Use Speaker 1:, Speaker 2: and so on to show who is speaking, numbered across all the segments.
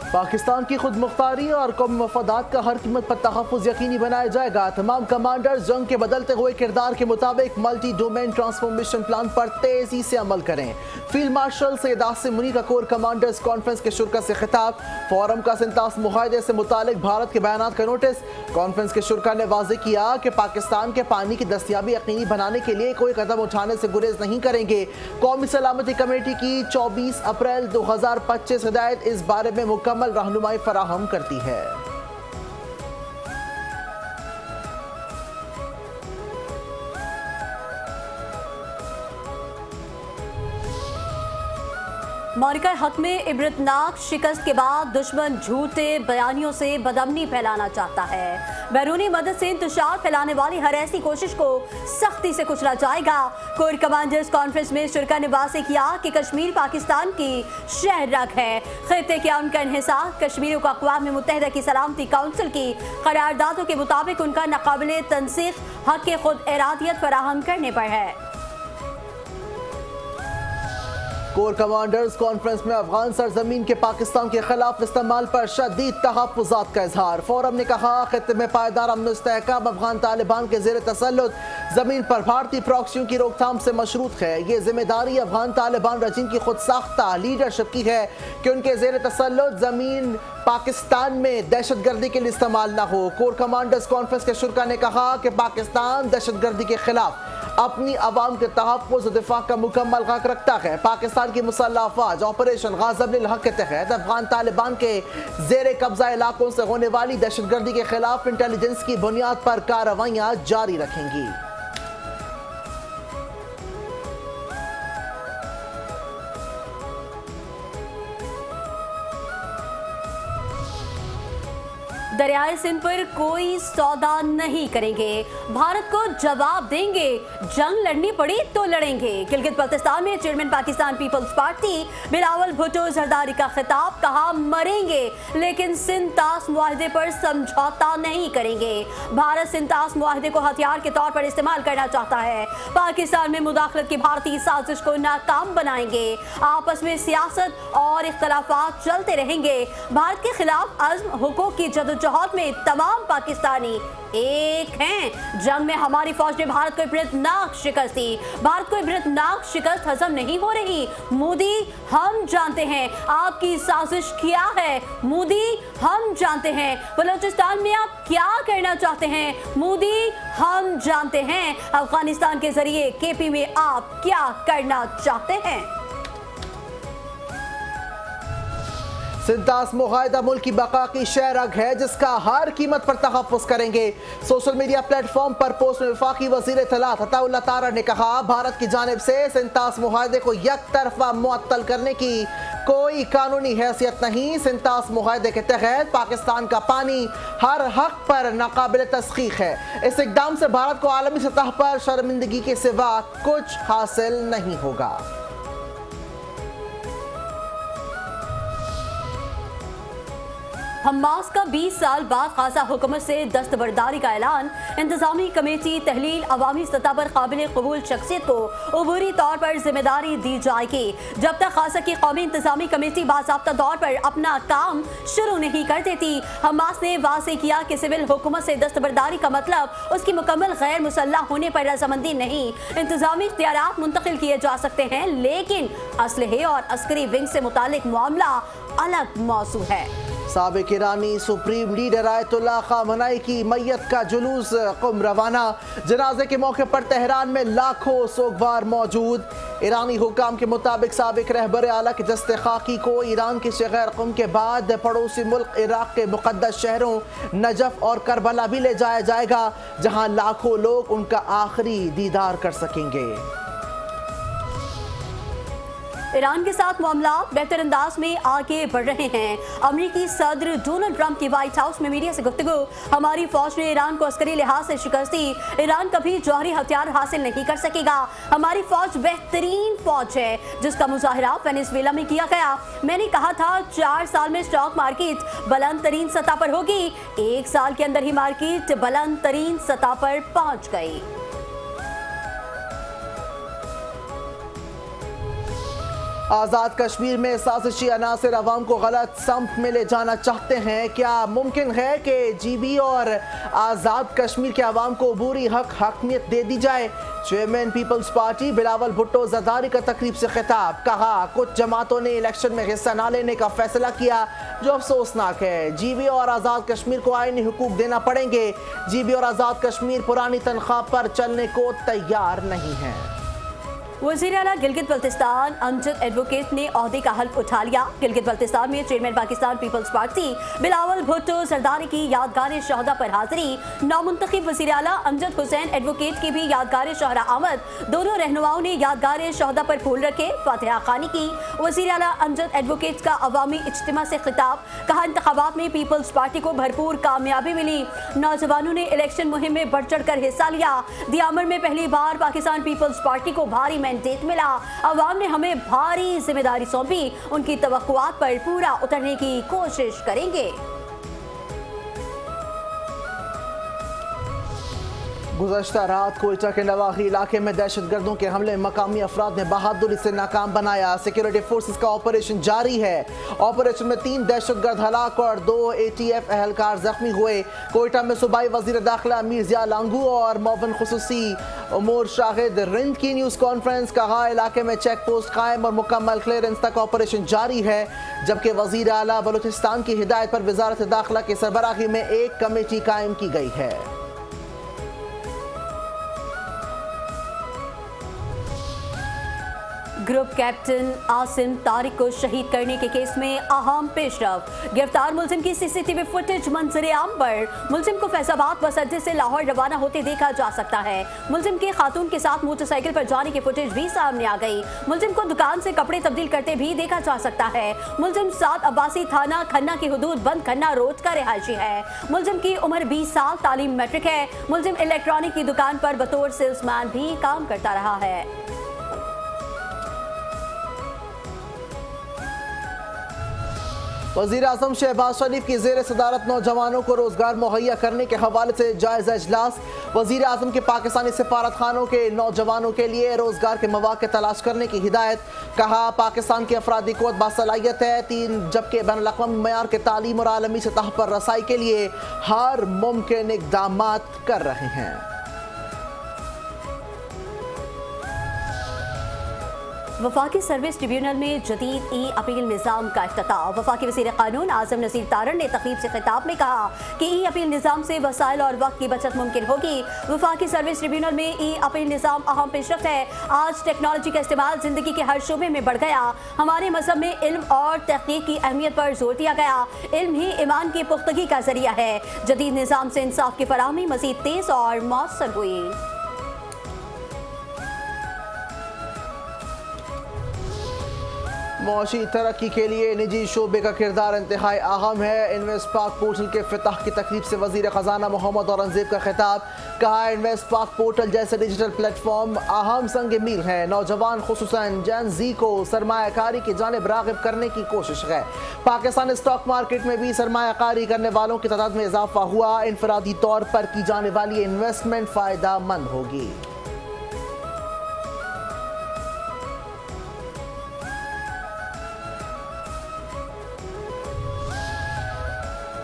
Speaker 1: पाकिस्तान की खुद मुख्तारी और कौमी मफादात का हर कीमत पर तहफ़्फ़ुज़ यकीनी बनाया जाएगा। तमाम कमांडर्स जंग के बदलते हुए किरदार के मुताबिक मल्टी डोमेन ट्रांसफॉर्मेशन प्लान पर तेज़ी से अमल करें। फील्ड मार्शल सैयद आसिम मुनीर का कोर कमांडर्स कॉन्फ्रेंस के शुरा से खिताब। फोरम का सिंतास मुआहदे से मुतालिक भारत के बयानात का नोटिस। कॉन्फ्रेंस के शुरा ने वाज़ेह किया कि पाकिस्तान के पानी की दस्तियाबी यकीनी बनाने के लिए कोई कदम उठाने से गुरेज नहीं करेंगे। कौमी सलामती कमेटी की 24 अप्रैल 2025 हिदायत इस बारे में मुकम्मल रहनुमाई फराहम करती है।
Speaker 2: अमेरिका हक में इबरतनाक शिकस्त के बाद दुश्मन झूठे बयानियों से बदअमनी फैलाना चाहता है। बैरूनी मदद से इंतशार फैलाने वाली हर ऐसी कोशिश को सख्ती से कुचला जाएगा। कोर कमांडर्स कॉन्फ्रेंस में शुरा ने वाज़ेह किया कि कश्मीर पाकिस्तान की शहरग है। खित्ते के अमन का इन्हिसार कश्मीरियों को अक़वाम मुत्तहिदा की सलामती काउंसिल की करारदादों के मुताबिक उनका नाक़ाबिले तंसीख हक के खुद इरादियत फराहम करने पर है।
Speaker 1: कोर कमांडर्स कॉन्फ्रेंस में अफगान सरजमीन के पाकिस्तान के खिलाफ इस्तेमाल पर शदीद तहफ़्फ़ुज़ात का इजहार। फोरम ने कहा खित्ते में पायदार अमन इस्तेहकाम अफगान तालिबान के ज़ेर तसल्लुत जमीन पर भारतीय प्रॉक्सियों की रोकथाम से मशरूत है। ये जिम्मेदारी अफगान तालिबान रजीम की खुद साख्ता लीडरशिप की है कि उनके ज़ेर तसल्लुत जमीन पाकिस्तान में दहशत गर्दी के लिए इस्तेमाल न हो। कोर कमांडर्स कॉन्फ्रेंस के शुरा ने कहा कि पाकिस्तान दहशत गर्दी के खिलाफ अपनी आवाम के तहफ़्फ़ुज़ और दिफा का मुकम्मल हक रखता है। पाकिस्तान की मुसल्लह अफ़वाज ऑपरेशन गाज़ब लिल हक़ के तहत अफगान तालिबान के ज़ेर कब्ज़ा इलाकों से होने वाली दहशत गर्दी के खिलाफ इंटेलिजेंस की बुनियाद पर कार्रवाइयाँ जारी रखेंगी।
Speaker 2: दरियाए सिंध पर कोई सौदा नहीं करेंगे, भारत को जवाब देंगे, जंग लड़नी पड़ी तो लड़ेंगे। गिलगित बल्तिस्तान में chairman Pakistan Peoples Party Bilawal Bhutto Zardari का खिताब। कहा मरेंगे लेकिन सिंतास मुआहदे पर समझौता नहीं करेंगे। भारत सिंतास मुआहदे को हथियार के तौर पर इस्तेमाल करना चाहता है। पाकिस्तान में मुदाखलत की भारतीय साजिश को नाकाम बनाएंगे। आपस में सियासत और इख्तलाफात चलते रहेंगे। भारत के खिलाफ अज़्म हुकूक की जदोजहद में तमाम पाकिस्तानी एक हैं। जंग में हमारी फौज ने भारत को इबरतनाक शिकस्त दी। भारत को इबरतनाक शिकस्त हजम नहीं हो रही। मोदी हम जानते हैं आपकी साजिश क्या है। मोदी हम जानते हैं बलूचिस्तान में आप क्या करना चाहते हैं। मोदी हम जानते हैं अफगानिस्तान के जरिए केपी में आप क्या करना चाहते हैं।
Speaker 1: सिंतास मुआहदा मुल्क की बका की शहरग है जिसका हर कीमत पर तहफ़्फ़ुज़ करेंगे। सोशल मीडिया प्लेटफॉर्म पर पोस्ट में वफाकी वज़ीर इत्तलात अताउल्लाह तारा ने कहा भारत की जानिब से सिंतास मुआहदे को एक तरफा मुअत्तल करने की कोई कानूनी हैसियत नहीं। सिंतास मुआहदे के तहत पाकिस्तान का पानी हर हक पर नाकाबिल तस्खीक है। इस इक़दाम से भारत को आलमी सतह पर शर्मिंदगी के सिवा कुछ हासिल नहीं होगा।
Speaker 2: हमास का 20 साल बाद खासा हुकूमत से दस्तबरदारी का ऐलान। इंतजामी कमेटी तहलील अवामी सतह पर काबिल कबूल शख्सियत को अबूरी तौर पर जिम्मेदारी दी जाएगी। जब तक खासा की कौमी इंतजामी कमेटी बाज़ाब्ता तौर पर अपना काम शुरू नहीं कर देती। हमास ने वाज़ेह किया कि सिविल हुकूमत से दस्तबरदारी का मतलब उसकी मुकम्मल गैर मुसल्लह होने पर रजामंदी नहीं। इंतजामी इख्तियारात मुंतकिल किए जा सकते हैं लेकिन असलहे और अस्करी विंग से मुतालिक मामला अलग मौजू है।
Speaker 1: साबिक ईरानी सुप्रीम लीडर आयतुल्लाह ख़ामेनी की मैयत का जुलूस क़ुम रवाना। जनाजे के मौके पर तेहरान में लाखों सोगवार मौजूद। ईरानी हुकाम के मुताबिक साबिक रहबर आला के दस्ते खाकी को ईरान के शहर क़ुम के बाद पड़ोसी मुल्क इराक़ के मुक़द्दस शहरों नजफ़ और करबला भी ले जाया जाएगा जहाँ लाखों लोग उनका आखिरी दीदार कर सकेंगे।
Speaker 2: ईरान के साथ मामला बेहतर अंदाज में आगे बढ़ रहे हैं। अमेरिकी सदर डोनाल्ड ट्रंप की व्हाइट हाउस में मीडिया से गुफ्तगू। हमारी फौज ने ईरान को अस्करी लिहाज से शिकस्त दी। ईरान कभी जौहरी हथियार हासिल नहीं कर सकेगा। हमारी फौज बेहतरीन फौज है जिसका मुजाहरा वेनेजुएला में किया गया। मैंने कहा था 4 साल में स्टॉक मार्केट बुलंद तरीन सतह पर होगी। 1 साल के अंदर ही मार्केट बुलंद तरीन सतह पर पहुंच गई।
Speaker 1: आज़ाद कश्मीर में साजिशी अनासर अवाम को गलत सम्त में ले जाना चाहते हैं। क्या मुमकिन है कि जीबी और आज़ाद कश्मीर के अवाम को अबूरी हकमियत दे दी जाए? Chairman Peoples Party Bilawal Bhutto Zardari का तकरीब से खिताब, कहा कुछ जमातों ने इलेक्शन में हिस्सा न लेने का फैसला किया जो अफसोसनाक है। जीबी और आज़ाद कश्मीर को आईनी हुकूक देना पड़ेंगे। जीबी और आज़ाद कश्मीर पुरानी तनख्वाह पर चलने को तैयार नहीं है।
Speaker 2: वज़ीर आला गिलगित बल्तिस्तान अमजद एडवोकेट ने ओहदे का हल्फ उठा लिया। गिलगित बल्तिस्तान में chairman Pakistan Peoples Party Bilawal Bhutto Zardari की यादगार शहदा पर हाजिरी। नौमुंतखब वज़ीर आला अमजद हुसैन एडवोकेट की भी यादगार शहरा आमद। दोनों रहनुमाओं ने यादगार शहदा पर फूल रखे, फातिहा खानी की। वज़ीर आला अमजद एडवोकेट का अवामी इज्तिमा से खिताब, कहा इंतखाबात में पीपल्स पार्टी को भरपूर कामयाबी मिली। नौजवानों ने इलेक्शन मुहिम में बढ़ चढ़ कर हिस्सा लिया। दियामर में पहली बार पाकिस्तान पीपल्स पार्टी को भारी मैंडेट मिला। अवाम ने हमें भारी जिम्मेदारी सौंपी, उनकी तवक्कुआत पर पूरा उतरने की कोशिश करेंगे।
Speaker 1: गुज़श्ता रात कोयटा के नवाही इलाके में दहशतगर्दों के हमले में मकामी अफराद ने बहादुरी से नाकाम बनाया। सिक्योरिटी फोर्सेस का ऑपरेशन जारी है। ऑपरेशन में 3 दहशतगर्द हलाक और 2 ATF एहलकार जख्मी हुए। कोयटा में सूबाई वजीर दाखिला मीर जिया लांगू और मौवन खुसूसी उमूर शाहिद रिंद की न्यूज़ कॉन्फ्रेंस, कहा इलाके में चेक पोस्ट कायम और मुकम्मल क्लियरेंस तक ऑपरेशन जारी है। जबकि वजीर आला बलूचिस्तान की हिदायत पर वजारत दाखिला की सरबराही में एक कमेटी कायम की गई है।
Speaker 2: ग्रुप कैप्टन आसिम तारिक को शहीद करने के केस में अहम पेशरफ। गिरफ्तार मुलजिम की CCTV फुटेज मंजर आम पर। मुलजिम को फैजाबाद बस अड्डे से लाहौर रवाना होते देखा जा सकता है। मुलजिम के खातून के साथ मोटरसाइकिल पर जाने की फुटेज भी सामने आ गई। मुलजिम को दुकान से कपड़े तब्दील करते भी देखा जा सकता है। मुलजिम 7 अब्बासी थाना खन्ना की हुदूद बंद खन्ना रोड का रिहायशी है। मुलजिम की उम्र 20 साल, तालीम मैट्रिक है। मुलजिम इलेक्ट्रॉनिक की दुकान पर बतौर सेल्समैन भी काम करता रहा है।
Speaker 1: वज़ीर आज़म शहबाज शरीफ की ज़ेर सदारत नौजवानों को रोज़गार मुहैया करने के हवाले से जायज़ा इजलास। वज़ीर आज़म के पाकिस्तानी सफारत खानों के नौजवानों के लिए रोज़गार के मौक़े तलाश करने की हिदायत, कहा पाकिस्तान की अफरादी क़ुव्वत बासलाहियत है। 3 जबकि बैनुल-अक़वामी मयार के तालीम और आलमी सतह पर रसाई के लिए हर मुमकिन इक़दामात कर रहे हैं।
Speaker 2: वफाकी सर्विस ट्रिब्यूनल में जदीद ई-अपील निज़ाम का इफ्तिताह। वफाकी वज़ीर क़ानून आज़म नज़ीर तारण ने तक़रीब से खिताब में कहा कि ई-अपील निज़ाम से वसाइल और वक्त की बचत मुमकिन होगी। वफाकी सर्विस ट्रिब्यूनल में ई-अपील निज़ाम अहम पेशरफ्त है। आज टेक्नोलॉजी का इस्तेमाल ज़िंदगी के हर शोबे में बढ़ गया। हमारे मज़हब में इल्म और तहक़ीक़ की अहमियत पर जोर दिया गया। इल्म ही ईमान की पुख्तगी का ज़रिया है। जदीद निज़ाम से इंसाफ की फराहमी मज़ीद तेज़ और मौसर हुई।
Speaker 1: मुआशी तरक्की के लिए निजी शोबे का किरदार इंतहाई अहम है। इन्वेस्ट पाक पोर्टल के इफ्तिताह की तकरीब से वज़ीर ख़जाना मोहम्मद औरंगज़ेब का खिताब, कहा इन्वेस्ट पाक पोर्टल जैसे डिजिटल प्लेटफॉर्म अहम संग मील है। नौजवान खुसूसन जेन ज़ी को सरमायाकारी की जानिब राग़िब करने की कोशिश है। पाकिस्तान स्टॉक मार्केट में भी सरमायाकारी करने वालों की तादाद में इजाफा हुआ। इनफरादी तौर पर की जाने वाली इन्वेस्टमेंट फ़ायदा मंद होगी।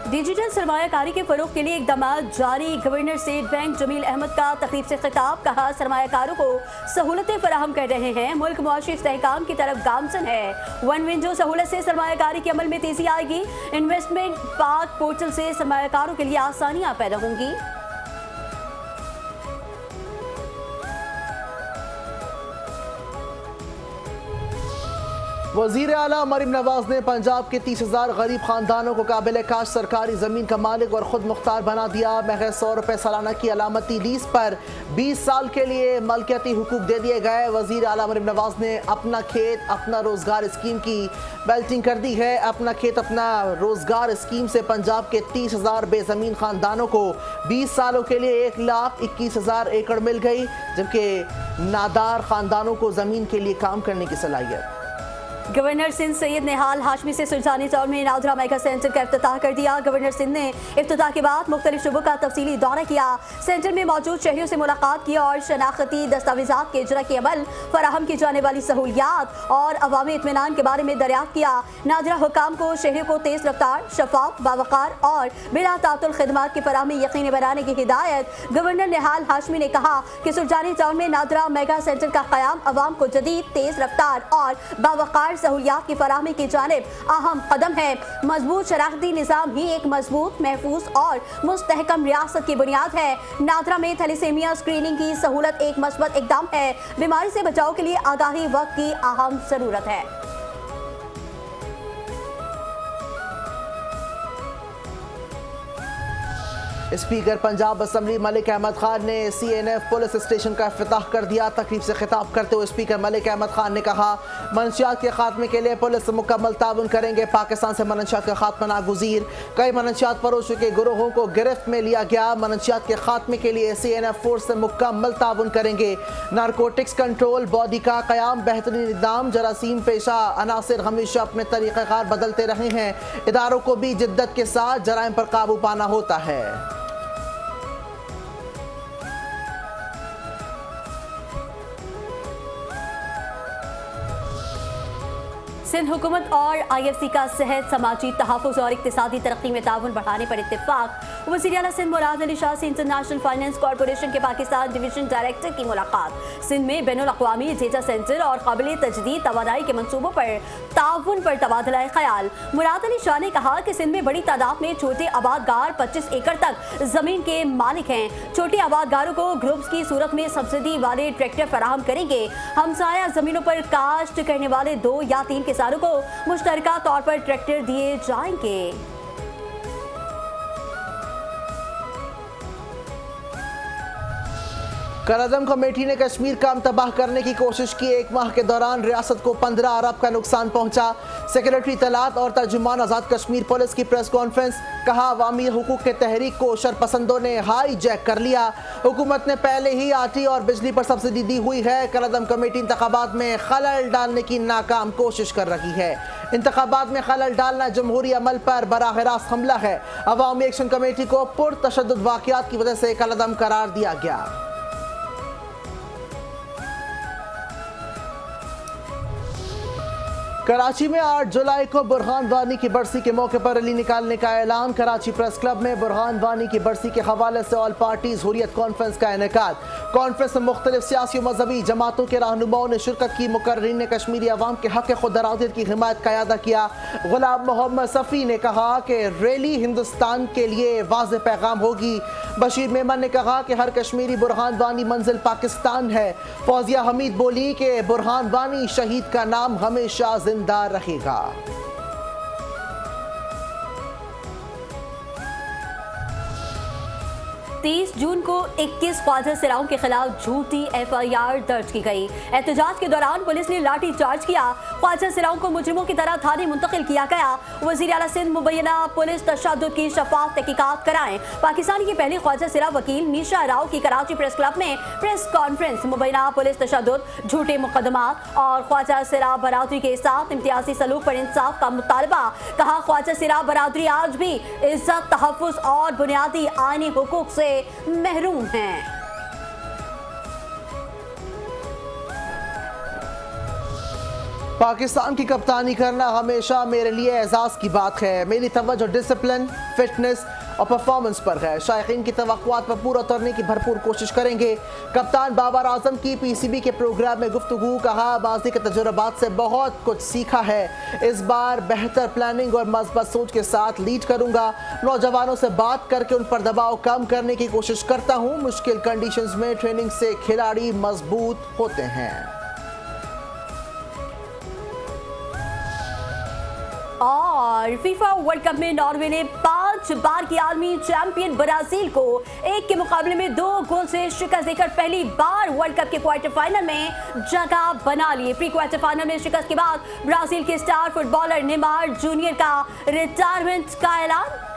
Speaker 2: डिजिटल सरमायाकारी के फरोग के लिए इक़दाम जारी। Governor State Bank Jamil Ahmed का तकरीब से खिताब, कहा सरमायाकारों को सहूलतें फराहम कर रहे हैं। मुल्क मुआशी इस्तेहकाम की तरफ गामजन है। वन विंडो सहूलत से सरमायाकारी के अमल में तेजी आएगी। इन्वेस्टमेंट पाक पोर्टल से सरमायाकारों के लिए आसानियाँ पैदा होंगी।
Speaker 1: वज़ीर आला मरीम नवाज ने पंजाब के 30,000 गरीब खानदानों को काबिल काश सरकारी ज़मीन का मालिक और ख़ुद मुख्तार बना दिया। महज 100 रुपये सालाना की अलामती लीज पर 20 साल के लिए मलकियती हुकूक दे दिए गए। वज़ीर आला मरीम नवाज ने अपना खेत अपना रोज़गार स्कीम की बेल्टिंग कर दी है। अपना खेत अपना रोज़गार स्कीम से पंजाब के 30,000 बेज़मीन खानदानों को 20 सालों के लिए 1,21,000 एकड़ मिल गई, जबकि नादार खानदानों को ज़मीन के लिए काम करने की सलाहियत।
Speaker 2: गवर्नर सिंध सैयद निहाल हाशमी से सुरजानी चौर में नादरा मेगा सेंटर का इफ्तिताह कर दिया। गवर्नर सिंध ने इफ्तिताह के बाद मुख्तलिफ शुबों का तफसीली दौरा किया। सेंटर में मौजूद शहरियों से मुलाकात की और शनाख्ती दस्तावेजात के इजरा के अमल, फराहम की जाने वाली सहूलियात और अवामी इत्मीनान के बारे में दरियाफ्त किया। नादरा हुकाम को शहरियों को तेज रफ्तार, शफाफ, बावकार और बिला तातुल खिदमात की फराहमी यकीनी बनाने की हिदायत। गवर्नर निहाल हाशमी ने कहा कि सुरजानी चौर में नादरा मेगा सेंटर का क़याम अवाम को जदीद, तेज रफ्तार और बावकार सहूलियात की फराहमी की जानिब अहम कदम है। मजबूत शराखती निज़ाम ही एक मजबूत, महफूज और मुस्तहकम रियासत की बुनियाद है। नादरा में थैलेसीमिया स्क्रीनिंग की सहूलत एक मस्बत इकदाम है। बीमारी से बचाव के लिए आगाही वक्त की अहम जरूरत है।
Speaker 1: स्पीकर पंजाब असम्बली मलिक अहमद खान ने CNF पुलिस स्टेशन का इफ्तिताह कर दिया। तकरीब से खिताब करते हुए स्पीकर मलिक अहमद खान ने कहा, मनशियात के खात्मे के लिए पुलिस मुकम्मल ताउन करेंगे। पाकिस्तान से मनशियात का खात्मा नागुज़ीर। कई मनशियात फरोशों के गिरोहों को गिरफ्त में लिया गया। मनशियात के खात्मे के लिए CNF फोर्स से मुकम्मल ताउन करेंगे। नारकोटिक्स कंट्रोल बॉडी का क़याम, बेहतरीन इक़दाम। जरासीम पेशा अनासिर हमेशा अपने तरीक़ेकार बदलते रहे हैं। इदारों को भी जिद्दत के साथ जराइम पर काबू पाना होता है।
Speaker 2: सिंध हुकूमत और IFC का सेहत, समाजी तहफ़्फ़ुज़ और इक़्तिसादी तरक्की में ताउन बढ़ाने पर इत्तेफाक। वज़ीर आला सिंध मुराद अली शाह से इंटरनेशनल फाइनेंस कॉरपोरेशन के पाकिस्तान डिवीजन डायरेक्टर की मुलाकात। सिंध में बैनुल अक़वामी डेटा सेंटर और काबिल तजदीद तवानाई के मनसूबों पर ताउन पर तबादला ख्याल। मुराद अली शाह ने कहा कि सिंध में बड़ी तादाद में छोटे आबादगार 25 एकड़ तक ज़मीन के मालिक हैं। छोटे आबादगारों को ग्रुप्स की सूरत में सब्सिडी वाले ट्रैक्टर फराहम करेंगे। हमसाया ज़मीनों पर काश्त करने वाले 2 या 3 किसानों को मुश्तरका तौर पर ट्रैक्टर दिए जाएंगे।
Speaker 1: करादम कमेटी ने कश्मीर काम तबाह करने की कोशिश की। 1 माह के दौरान रियासत को 15 अरब का नुकसान पहुंचा। सेक्रेटरी तलात और तर्जुमान आज़ाद कश्मीर पुलिस की प्रेस कॉन्फ्रेंस। कहा, अवामी हुकूक के तहरीक को शरपसंदों ने हाई जैक कर लिया। हुकूमत ने पहले ही आटी और बिजली पर सब्सिडी दी हुई है। करादम कमेटी इंतखाबात में खलल डालने की नाकाम कोशिश कर रही है। इंतखाबात में खलल डालना जमहूरी अमल पर बराह रास्त हमला है। अवामी एक्शन कमेटी को पुरतशद्दुद वाक़यात की वजह से कलअदम करार दिया गया। कराची में 8 जुलाई को बुरहान वानी की बरसी के मौके पर रैली निकालने का ऐलान। कराची प्रेस क्लब में बुरहान वानी की बरसी के हवाले से ऑल पार्टीज हुर्रियत कॉन्फ्रेंस का इनेकाद। कॉन्फ्रेंस में मुख्तलिफ सियासी और मजहबी जमातों के रहनुमाओं ने शिरकत की। मुकर्रीन ने कश्मीरी अवाम के हक खुद इरादत की हिमायत का अदा किया। गुलाम मोहम्मद सफ़ी ने कहा कि रैली हिंदुस्तान के लिए वाज़ेह पैगाम होगी। बशीर मेमन ने कहा कि हर कश्मीरी बुरहान वानी मंजिल पाकिस्तान है। फौजिया हमीद बोली कि बुरहान वानी शहीद का नाम हमेशा जिंदा रहेगा।
Speaker 2: जून को 21 ख्वाजा सिराओं के खिलाफ झूठी FIR दर्ज की गई। एहतजाज के दौरान पुलिस ने लाठी चार्ज किया। ख्वाजा सिराओं को मुजरिमों की तरह थाने मुंतकिल किया गया। वज़ीर आला सिंध मुबैना पुलिस तशद्दुद की शफाफ तहकीकात कराएं। पाकिस्तान की पहली ख्वाजा सिरा वकील निशा राव की कराची प्रेस क्लब में प्रेस कॉन्फ्रेंस। मुबैना पुलिस तशद्दुद, झूठे मुकदमात और ख्वाजा सिरा बरादरी के साथ इम्तियाजी सलूक पर इंसाफ का मुतालबा। कहा, ख्वाजा सिरा बरादरी आज भी इज्जत, तहफ़्फ़ुज़ और बुनियादी आईनी हुकूक से महरूम हैं।
Speaker 1: पाकिस्तान की कप्तानी करना हमेशा मेरे लिए एजाज़ की बात है। मेरी तवज्जो डिसिप्लिन, फिटनेस और परफॉर्मेंस पर है। शायकीन की तवक्कुआत पर पूरा उतरने की भरपूर कोशिश करेंगे। कप्तान बाबर आजम की PCB के प्रोग्राम में गुफ्तगू। कहा, माज़ी के तजुर्बात से बहुत कुछ सीखा है। इस बार बेहतर प्लानिंग और मज़बूत सोच के साथ लीड करूंगा। नौजवानों से बात करके उन पर दबाव कम करने की कोशिश करता हूं। मुश्किल कंडीशंस में ट्रेनिंग से खिलाड़ी मजबूत होते हैं।
Speaker 2: और फीफा वर्ल्ड कप में नॉर्वे ने 5 बार की आलमी चैंपियन ब्राजील को 1 के मुकाबले में 2 गोल से शिकस्त देकर पहली बार वर्ल्ड कप के क्वार्टर फाइनल में जगह बना ली। प्री क्वार्टर फाइनल में शिकस्त के बाद ब्राजील के स्टार फुटबॉलर नेमार जूनियर का रिटायरमेंट का ऐलान।